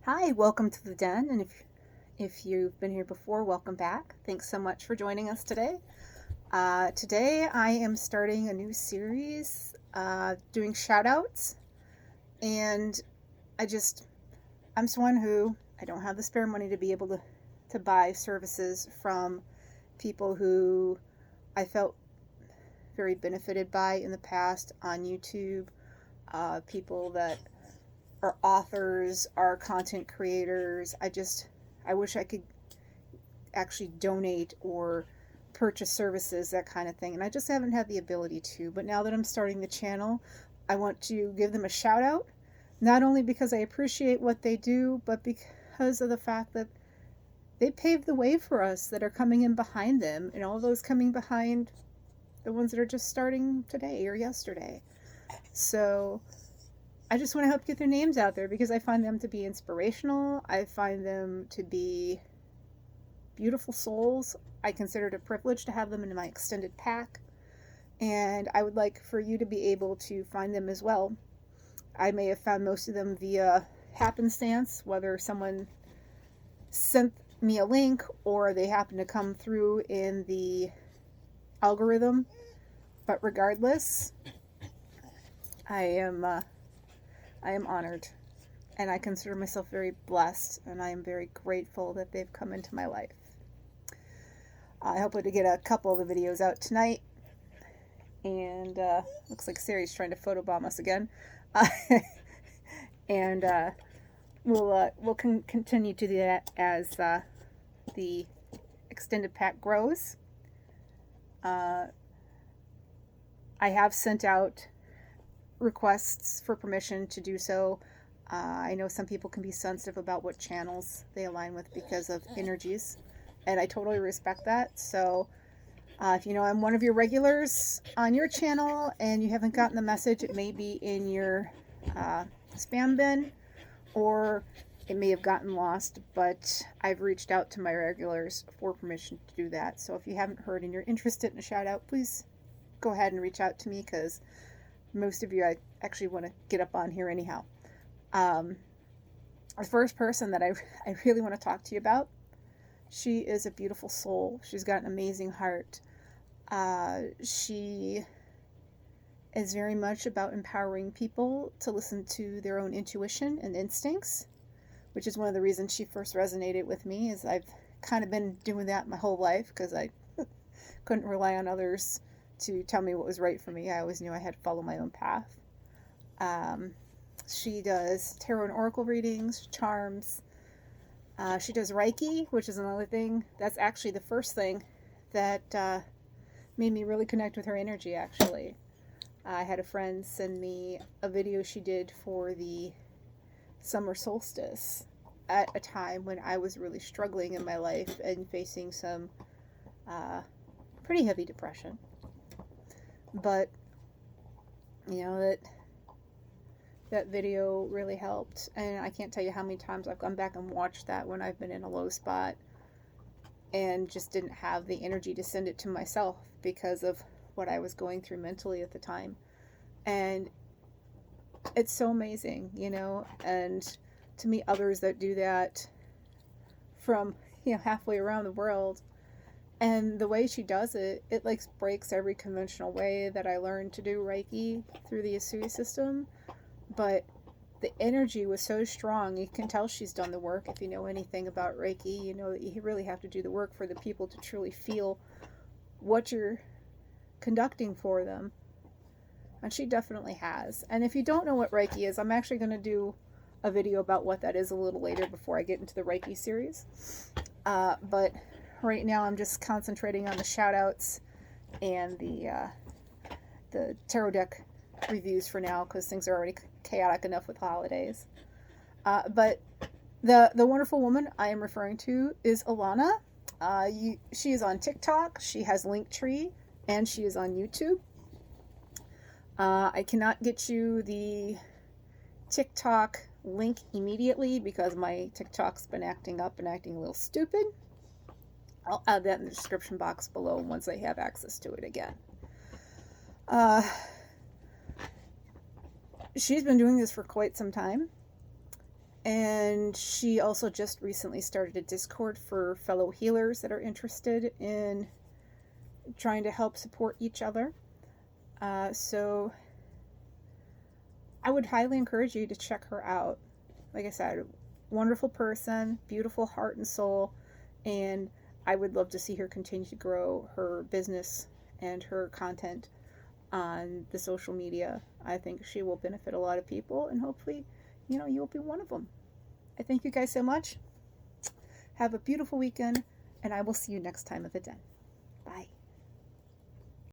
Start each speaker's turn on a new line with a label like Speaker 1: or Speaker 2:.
Speaker 1: Hi, welcome to the Den, and if you've been here before, welcome back. Thanks so much for joining us today. Today I am starting a new series, doing shout outs, and I just, I'm someone who I don't have the spare money to be able to buy services from people who I felt very benefited by in the past on YouTube, people that are authors, are content creators. I wish I could actually donate or purchase services, that kind of thing. And I just haven't had the ability to. But now that I'm starting the channel, I want to give them a shout out, not only because I appreciate what they do, but because of the fact that they paved the way for us that are coming in behind them, and all those coming behind the ones that are just starting today or yesterday. So I just want to help get their names out there because I find them to be inspirational. I find them to be beautiful souls. I consider it a privilege to have them in my extended pack, and I would like for you to be able to find them as well. I may have found most of them via happenstance, whether someone sent me a link or they happen to come through in the algorithm. But regardless, I am uh, I am honored, and I consider myself very blessed, and I am very grateful that they've come into my life. I hope to get a couple of the videos out tonight. And looks like Sari's trying to photobomb us again. Uh, and we'll continue to do that as the extended pack grows. I have sent out requests for permission to do so. I know some people can be sensitive about what channels they align with because of energies, and I totally respect that. So if you know I'm one of your regulars on your channel and you haven't gotten the message, it may be in your spam bin, or it may have gotten lost, but I've reached out to my regulars for permission to do that. So if you haven't heard and you're interested in a shout out, please go ahead and reach out to me, because most of you I actually want to get up on here anyhow. Um, the first person that I really want to talk to you about, she is a beautiful soul. She's got an amazing heart. She is very much about empowering people to listen to their own intuition and instincts, which is one of the reasons she first resonated with me. Is I've kind of been doing that my whole life because I couldn't rely on others to tell me what was right for me. I always knew I had to follow my own path. Um, she does tarot and oracle readings, charms. She does Reiki, which is another thing. That's actually the first thing that made me really connect with her energy, actually. I had a friend send me a video she did for the summer solstice at a time when I was really struggling in my life and facing some uh, pretty heavy depression. But you know that video really helped, and I can't tell you how many times I've gone back and watched that when I've been in a low spot and just didn't have the energy to send it to myself because of what I was going through mentally at the time. And it's so amazing, and to meet others that do that from, halfway around the world. And the way she does it, it like breaks every conventional way that I learned to do Reiki through the Usui system. But the energy was so strong. You can tell she's done the work. If you know anything about Reiki, you know that you really have to do the work for the people to truly feel what you're conducting for them. And she definitely has. And if you don't know what Reiki is, I'm actually going to do a video about what that is a little later before I get into the Reiki series. But right now I'm just concentrating on the shout outs and the tarot deck reviews for now, because things are already chaotic enough with holidays. But the wonderful woman I am referring to is Alana. She is on TikTok. She has Linktree, and she is on YouTube. I cannot get you the TikTok link immediately because my TikTok's been acting up and acting a little stupid. I'll add that in the description box below once I have access to it again. She's been doing this for quite some time, And she also just recently started a Discord for fellow healers that are interested in trying to help support each other. So I would highly encourage you to check her out. Like I said, wonderful person, beautiful heart and soul, and I would love to see her continue to grow her business and her content on the social media. I think she will benefit a lot of people, and hopefully, you'll be one of them. I thank you guys so much. Have a beautiful weekend, and I will see you next time at the den. Bye.